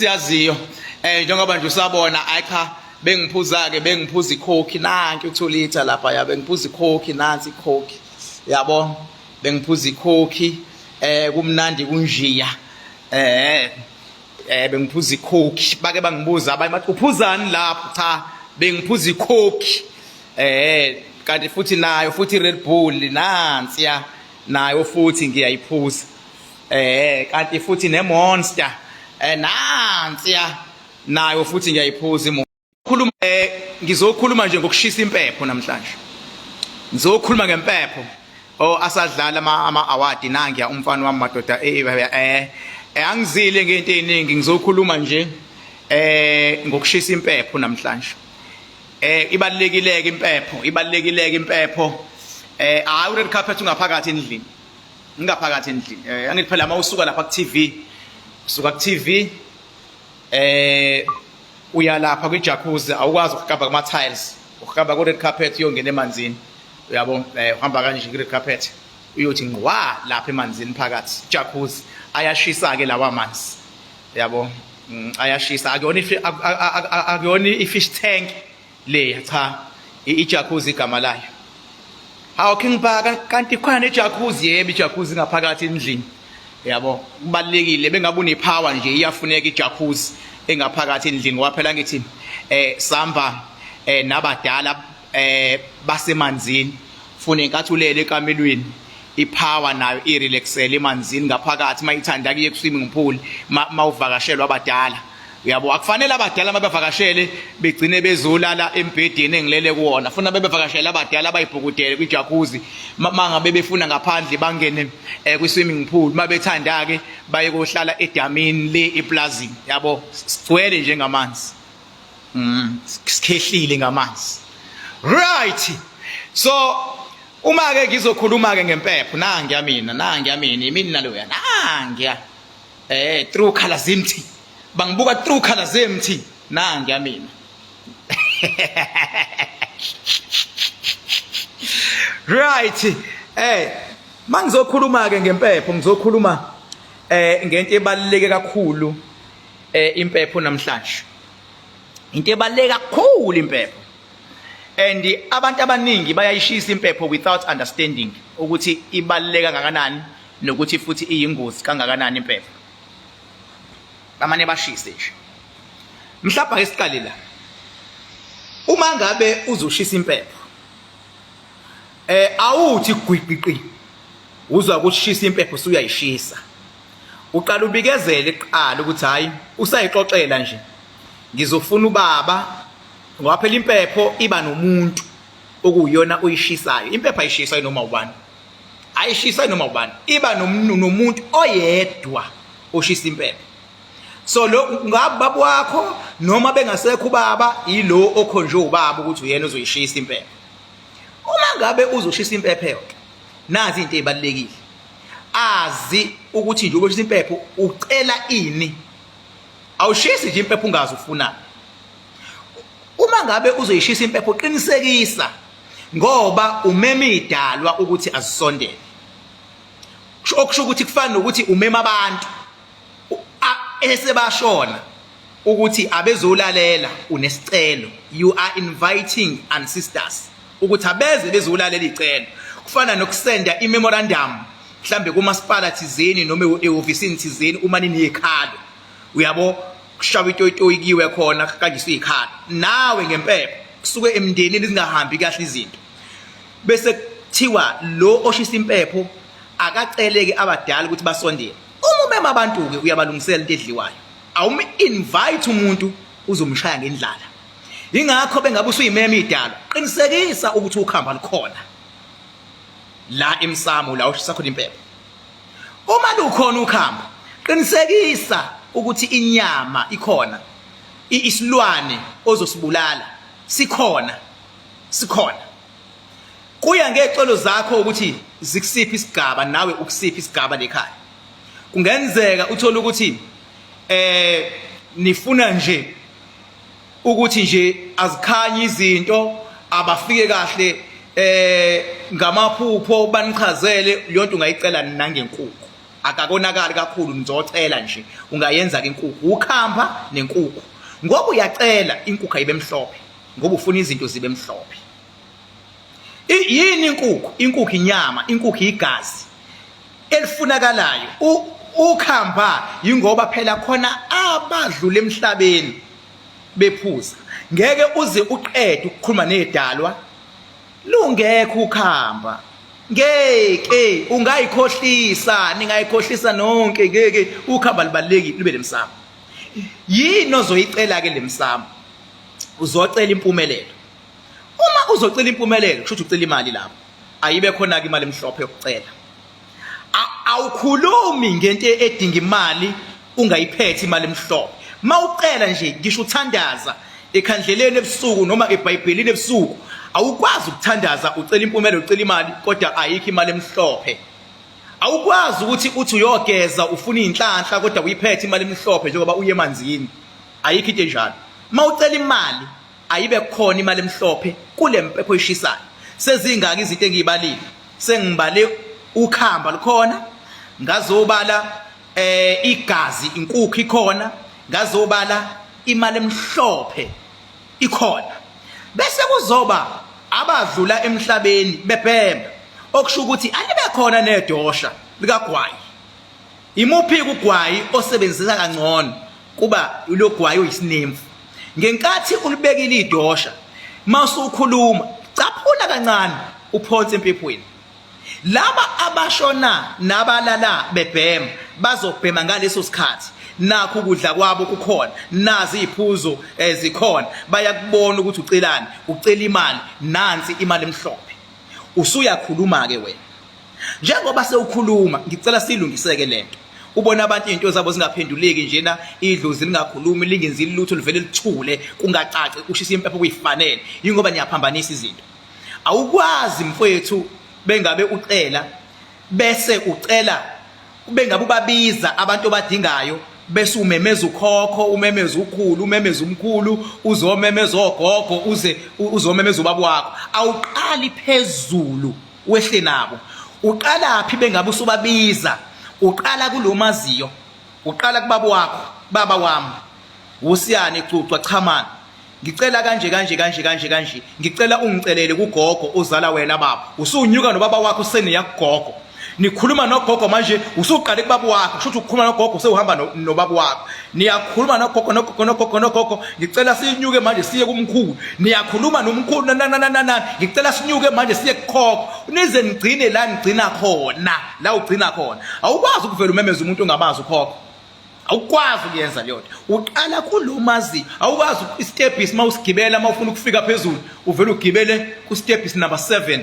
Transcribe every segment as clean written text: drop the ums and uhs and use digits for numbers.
Siyaziyo njengoba nje usabona ayikha bengiphuza ikhokhi nanki u2 liter lapha ya bengiphuza ikhokhi nansi ikhokhi yabo bengiphuza ikhokhi kumnandi kunjiya bengiphuza ikhokhi bake bangibuza abanye bathi uphuzani lapho cha bengiphuza ikhokhi kanti futhi nayo futhi Red Bull nansi ya nayo futhi ngiyayiphuza kanti futhi neMonster nansi ya nayo futhi ngiyayiphuza khuluma ngizokhuluma nje ngokushisa impepho namhlanje ngizokhuluma ngempepho asadlala ama award nangi umfana wami madoda angizile ngento eziningi ngizokhuluma nje ngokushisa impepho namhlanje ibalekileke impepho hayi red carpet ungaphakathi endlini ngaphakathi endlini angithi phela mawusuka lapha ku TV usuka ku TV uya lapha kwi jacuzzi awukwazi ukugaba kuma tiles ukugaba ku red carpet uyongena emanzini uyabo uhamba kanje ku red carpet uyothi ngwa lapha emanzini phakathi jacuzzi ayashisa ke lawa amanzi yabo ayashisa akuyona i-fish tank le cha i-jacuzzi igama layo hawu Bhaka kanti khona ejacuzzi yebo ijacuzzi ngaphakathi endlini yabo kubalekile bengabe unepower nje iyafuneka ijacuzzi engaphakathi endlini ngoba phela ngithi samba nabadala basemanzini funa inkathi ulele ekamelweni ipower nayo irelaxele emanzini ngaphakathi mayithanda kuye ku-swimming pool mawuvakashelwa abadala uyabo akufanele abadala mabevakashele begcine bezolala embhedeni engilele kuwona funa bebevakashela abadala bayibhukudele kwijacuzzi mangabe befuna ngaphandle bangene kwi-swimming pool mabethanda ke baye kohlala edamini le eplazini yabo sigcwele nje ngamanzi sikhehlile ngamanzi right so uma ke ngizokhuluma ke ngempepho nangi yamina imini naloya nangi true colors empty bangibuka true colors empty nangi yamina right mangizokhuluma ke ngempepho ngizokhuluma ngento ebaluleke kakhulu impepho namhlanje into ebaluleke kakhulu impepho and abantu abaningi bayayishisa impepho without understanding ukuthi ibaluleka kangakanani nokuthi futhi iyingozi kangakanani impepho bamane bashise nje mhlawumbe ake siqale la uma ngabe uzoshisa impepho awuthi gwiqiqi uzwa ukuthi shisa impepho usuyayishisa uqala ubikezele eqala ukuthi hayi usayixoxela nje ngizofuna ubaba ngoba phela impepho iba nomuntu okuyona uyishisayo impepho ayishisayo noma ubani ayishisayo noma ubani iba nomuntu oyedwa oshisa impepho so lo ngabe baba wakho noma bengasekho ubaba yilo okhonje ubaba ukuthi uyena uzoyishisa impepho uma ngabe uzoshisa impepho nazi into ezibalekile azi ukuthi nje uboshisa impepho ucela ini awushisi nje impepho ungazi ufuna uma ngabe uzoyishisa impepho qinisekisa ngoba umeme idalwa ukuthi azisondele okusho ukuthi kufana nokuthi umeme abantu esebashona ukuthi abezolalela unesicelo you are inviting ancestors ukuthi abeze bezolalela icelo kufana nokusenda imemorandum mhlambe kumasipala thizeni noma ehofisini thizeni uma ninekhalo uyabo kushawa itoyikiwe khona kanjiswe ikhalo nawe ngempepho kusuke emndenini izingahambi kahle izinto bese kuthiwa lo oshisa impepho akaceleke abadala ukuthi basondele umeme abantu ke uyabalungisela into edliwayo awume invite umuntu uzomshaya ngendlala ingakho bengabe usuyimeme idalo qinisekisa ukuthi ukhamba likhona la emsamo la ushisa khona impepho uma lukhona ukhamba qinisekisa ukuthi inyama ikhona isilwane ozosibulala sikhona kuya ngecelo zakho ukuthi zikusiphi isigaba nawe ukusiphi isigaba lekhaya kungenzeka uthola ukuthi nifuna nje ukuthi nje azikhanyi izinto abafike kahle ngamaphupho banichazele leyo nto ungayicela nangenkukhu akakonakali kakhulu nizocela nje ungayenza ke inkukhu ukhamba nenkukhu ngoba uyacela inkukhu ayibe mhlophe ngoba ufuna izinto zibe mhlophe yini inkukhu inyama inkukhu igazi elifunakalayo ukhamba yingoba phela khona abadlule emhlabeni bephuza ngeke uze uqede ukukhuluma nedalwa lungekho ukhamba ngeke ungayikhohlisa ningayikhohlisa nonke ngeke ukhamba libalekile libe lemsamo yini ozoyicela ke lemsamo uzocela impumelelo uma uzocela impumelelo kusho ukuthi ucela imali lapho ayibe khona ke imali emhlophe yokucela awukhulumi ngento edinga imali ungayiphethe imali emhlophe mawucela nje ngisho uthandaza ekhandleleni ebusuku noma eBhayibhelini ebusuku awukwazi ukuthandaza ucela impumelelo ucela imali kodwa ayikho imali emhlophe awukwazi ukuthi uthi uyogeza ufuna inhlanhla kodwa uyiphethe imali emhlophe njengoba uye emanzini ayikho into enjalo mawucela imali ayibe khona imali emhlophe kule mpepho eshisayo sezingaki izinto engiyibalile sengibale ukhamba likhona ngazobala igazi inkukhu ikhona ngazobala imali emhlophe ikhona bese kuzoba abadlula emhlabeni bebhemba okusho ukuthi alibe khona nedosha likagwayi imuphi kugwayi osebenzisa kangcono kuba lo gwayi uyisinemfu ngenkathi ulibekile idosha masukhuluma caphuna kancane uphonse empephweni laba abashona nabalala bebhema bazobhema ngaleso sikhathi nakho ukudla kwabo kukhona nazi iziphuzo zikhona bayakubona ukuthi ucelani ucela imali nansi imali emhlophe usuyakhuluma ke wena njengoba sewukhuluma ngicela silungiseke lento ubona abantu izinto zabo zingaphenduleki njena idlozi lingakhulumi lingenzi lutho livele lithule kungacaci ushisa impepho kuyifanele ingoba niyaphambanisa izinto awukwazi mfowethu bengabe ucela bese ucela bengabe ubabiza abantu abadingayo bese umemeza ukhokho umemeza ukhulu umemeza umkhulu uzomemeza ogogo uzomemeza ubaba wakho awuqali phezulu wehle nabo uqala phi bengabe usubabiza uqala kulomaziyo uqala kubaba wakho baba wami usiyane cucwa chamana ngicela kanje ngicela ungicelele kugogo ozala wena baba usunyuka nobaba wakho sene yakugogo nikhuluma nogogo manje usuqale kubaba wakho kusho ukuthi ukukhuluma nogogo usehamba nobaba wakho niyakhuluma nogogo ngicela sinyuke manje siye kumkhulu niyakhuluma nomkhulu ngicela sinyuke manje siye kukhokho nize nigcine la nigcina khona la ugcina khona awukwazi ukuvela umemeza umuntu ongamazi ukhokho awukwazi ukuyenza leyo nto uqala kulomazi awukwazi istepisi mawusigibela mawufuna ukufika phezulu uvela ugibele ku stepis number 7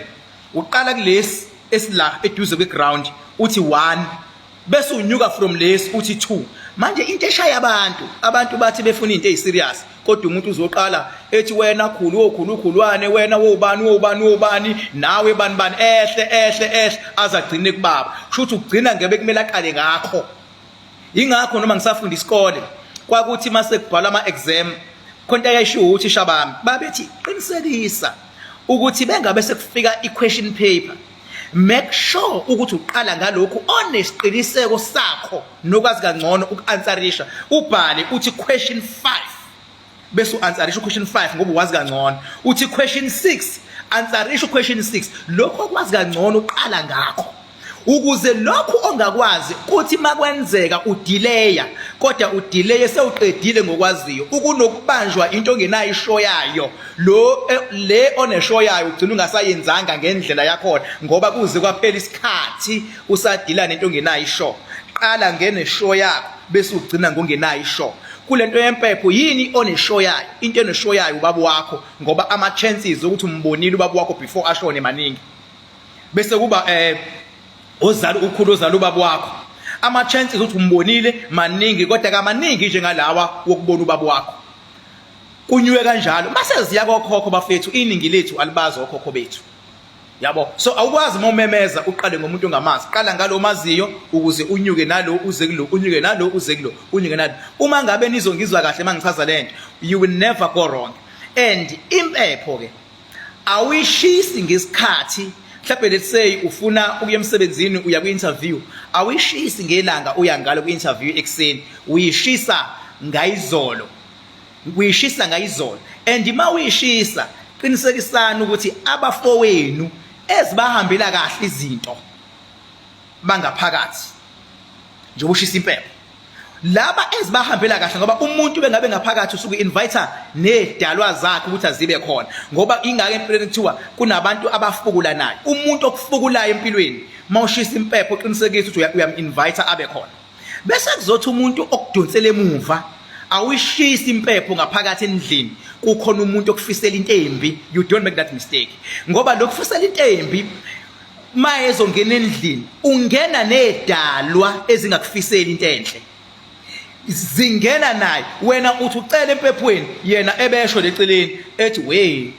uqala kulesi esila eduze kweground uthi 1 bese unyuka from lesi uthi 2 manje into eshaya abantu bathi befuna into eziserious kodwa umuntu uzoqala ethi wena khuluwane wena wobani nawe bani ehle azagcine kubaba kusho ukugcina ngebe kumele aqale ngakho ingakho noma ngisafunda isikole kwakuthi mase kubhala ama exam konke ayisho ukuthi shabami babethi qinisekisa ukuthi bengabe sekufika i-question paper make sure ukuthi uqala ngalokho onesiqiniseko sakho nokwazi kangcono uku-answerisha ubhale uthi question 5 bese u-answerisha question 5 ngoba uwazi kangcono uthi question 6 answerisha question 6 lokho okwazi kangcono uqala ngakho ukuze lokho ongakwazi kuthi makwenzeka udileya kodwa udileya sewuqedile ngokwaziyo ukunokubanjwa into ongenayo ishow yayo le oneshow yayo ugcina ungasayenzanga ngendlela yakho ngoba kuze kwaphela isikhathi usadila nento ongenayo ishow qala ngene show yakho bese ugcina ngongenayo ishow kulento yempepho yini oneshow yayo into eneshow yayo ubaba wakho ngoba ama chances ukuthi umbonile ubaba wakho before ashone maningi bese kuba ozala ukhulu ozala ubaba wakho ama chances ukuthi umbonile maningi kodwa kamaningi njengalawa wokubona ubaba wakho kunyuwe kanjalo mase ziya kokhokho bafethu iningi lethu alibazi okhokho bethu yabo so awukwazi momemeza uqale ngomuntu ongamazi qala ngalo maziyo ukuze unyuke nalo uze kulo unyuke nalo uze kulo unyuke nalo uma ngabe nizongizwa kahle mangichaza lento you will never go wrong and impepho ke awishisi ngesikhathi mhlawumbe let's say ufuna ukuya emsebenzini uya ku-interview, awuyishisi ngelanga uya ngalo ku-interview ekuseni, uyishisa ngayizolo, and uma uyishisa qinisekisani ukuthi abafowenu ezibahambela kahle izinto bangaphakathi nje ushisa impepho, laba ezibahambela kahle ngoba umuntu bengabe ngaphakathi usuke invite nedalwa zakhe ukuthi azibe khona, ngoba ingake empilweni kuthiwa kunabantu abafukulanayo. Umuntu okufukulayo empilweni mawushisa impepho qinisekisa ukuthi uyam-invite abe khona. Bese kuzothi umuntu okudonsela emuva awuyishisa impepho ngaphakathi endlini, kukhona umuntu okufisela into embi. You don't make that mistake, ngoba lokufisela into embi mayezongena endlini ungena nedalwa ezingakufiseli into enhle, zingena naye. Wena uthi ucela empephweni, yena ebesho leceleni ethi we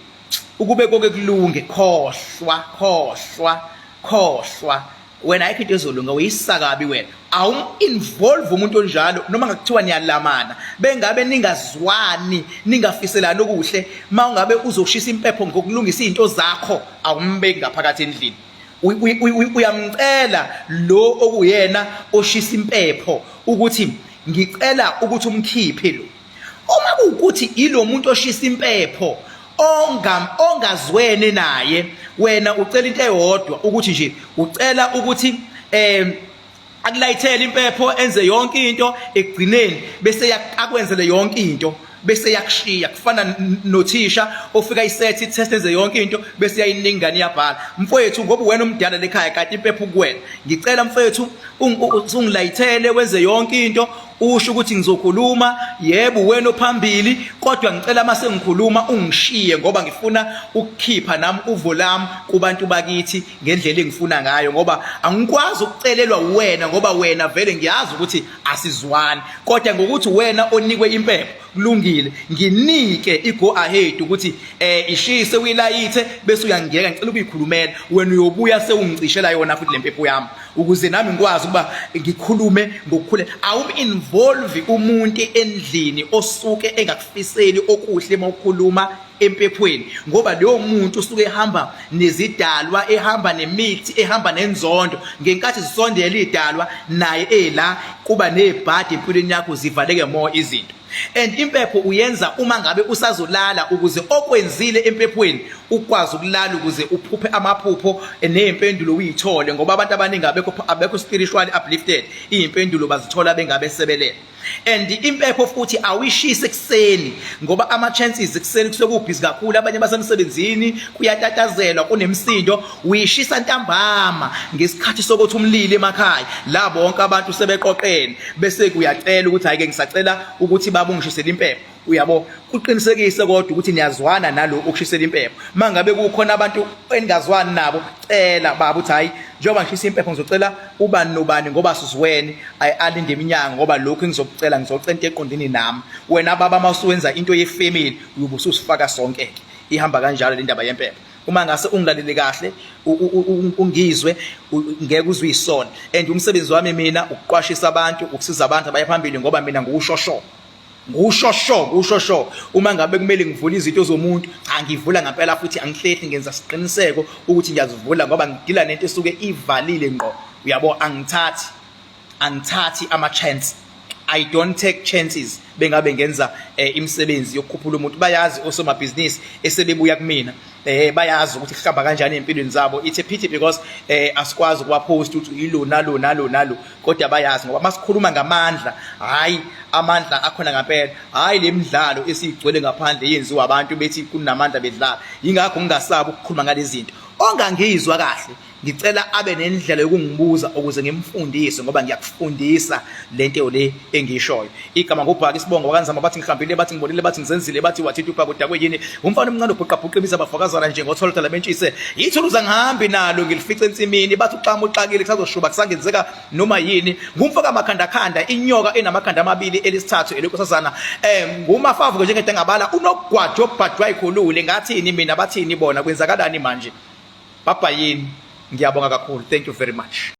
ukube konke kulunge, khohlwa wena ayikho into ezolunga, uyisakabi wena. Awum-involve umuntu onjalo noma ngakuthiwa niyalamana, bengabe ningazwani ningafiselani okuhle, ma ungabe uzoshisa impepho ngokulungisa izinto zakho awumbeki ngaphakathi endlini. Uyamcela lo okuyena oshisa impepho ukuthi ngicela ukuthi umkhiphe lo. Uma kuwukuthi ilo muntu oshisa impepho ongazwene naye, wena ucela into eyodwa ukuthi nje ucela ukuthi akulayithele impepho, enze yonke into, ekugcineni bese akwenzele yonke into, bese yakushiya. Kufana nothisha ofika isethi test enze yonke into bese yayiningani iyabhala. Mfowethu, ngoba wena umdala lekhaya kanti impepho kuwena, ngicela mfowethu ungilayithele wenze yonke into, usho ukuthi ngizokhuluma, yebo wena ophambili, kodwa ngicela mase ngikhuluma ungishiye ngoba ngifuna ukukhipha nami uvo lami kubantu bakithi ngendlela engifuna ngayo, ngoba angikwazi ukucelelwa wena ngoba wena vele ngiyazi ukuthi asizwani, kodwa ngokuthi wena onikwe impepho kulungile, nginike i-go ahead ukuthi ishise uyilayithe bese uyangiyeka ngicela ukuyikhulumela, wena uyobuya sewungicishela yona futhi le mpepho yami ukuze nami ngikwazi ukuba ngikhulume ngokukhulela. Awum-involve umuntu endlini osuke engakufiseli okuhle mawukhuluma empephweni, ngoba leyo muntu usuke ehamba nezidalwa, ehamba nemithi, ehamba nenzondo. Ngenkathi zisondela idalwa naye la kuba nebhadi empilweni yakho zivaleke more izinto. And impepho uyenza uma ngabe usazolala ukuze okwenzile empephweni ukwazi ukulala ukuze uphuphe amaphupho nezimpendulo uyithole, ngoba abantu abaningi abekho spiritually uplifted, izimpendulo bazithola bengabe sebelele. And impepho futhi awishise ekseni ngoba ama-chances ekseni kusuke kubhizi kakhulu, abanye basemsebenzini, kuyatatazelwa, kunemsindo. Uyishisa ntambama ngesikhathi sokuthi umlilo emakhaya la bonke abantu sebeqoqene, bese kuyacela ukuthi hayi ke ngisacela ukuthi babungishisele impepho. Uyabo, kuqinisekise kodwa ukuthi niyazwana nalo okushisela impepho. Mangabe kukhona abantu eningazwani nabo, cela baba uthi hayi njengoba ngishisa impepho ngizocela ubani nobani ngoba sizweni alinde iminyango, ngoba lokhu engizocela ngizocela into eqondini nami. Wena baba mawusuwenza into yefamily uyobe ususifaka sonke. Ihamba kanjalo le ndaba yempepho. Uma ngase ungilalele kahle ungizwe ngeke uzwe isona. And umsebenzi wami mina ukuqwashisa abantu, ukusiza abantu abaye phambili, ngoba mina ngushosho. Uma ngabe kumele ngivule izinto zomuntu, angivula ngempela futhi angihlehli, ngenza siqiniseko ukuthi ngiyazivula ngoba ngidila nento esuke ivalile ngqo. Uyabo, angithathi ama-chance. I don't take chances bengabe ngenza imisebenzi yokukhuphula umuntu. Bayazi osomabhizinisi esebebuya kumina, bayazi ukuthi kuhamba kanjani empilweni zabo. It's a pity because asikwazi ukuwapost ukuthi yilo nalo, kodwa bayazi ngoba masikhuluma ngamandla, hayi amandla akhona ngempela, hayi le midlalo esiyigcwele ngaphandle yenziwa abantu bethi kunamandla bedlala. Yingakho ngingasabi ukukhuluma ngalezi zinto. Ongangizwa kahle ngicela abe nendlela yokungibuza ukuze ngimfundise, ngoba ngiyakufundisa lento le engiyishoyo. Igama ngoBhaka isibongo wakanzama, bathi ngihambile, bathi ngibonile, bathi ngizenzile, bathi wathi uBhaka udakwe yini. Umfana omncane ubhuqabhuqa imisa abafakazana njengotholota lamentshise. Yithuluza ngihambi nalo ngilifice ensimini, bathi uqama uqakile kusazoshuba kusangenzeka noma yini. Ngumfaka amakhanda inyoka enamakhanda amabili elisithathu elenkosazana. Ngumafavu njengento engabala unogwadwa obhadwa ikhulule. Ngathini mina bathini bona, kwenzakalani manje? Baba yini. Ngiyabonga kakhulu. Thank you very much.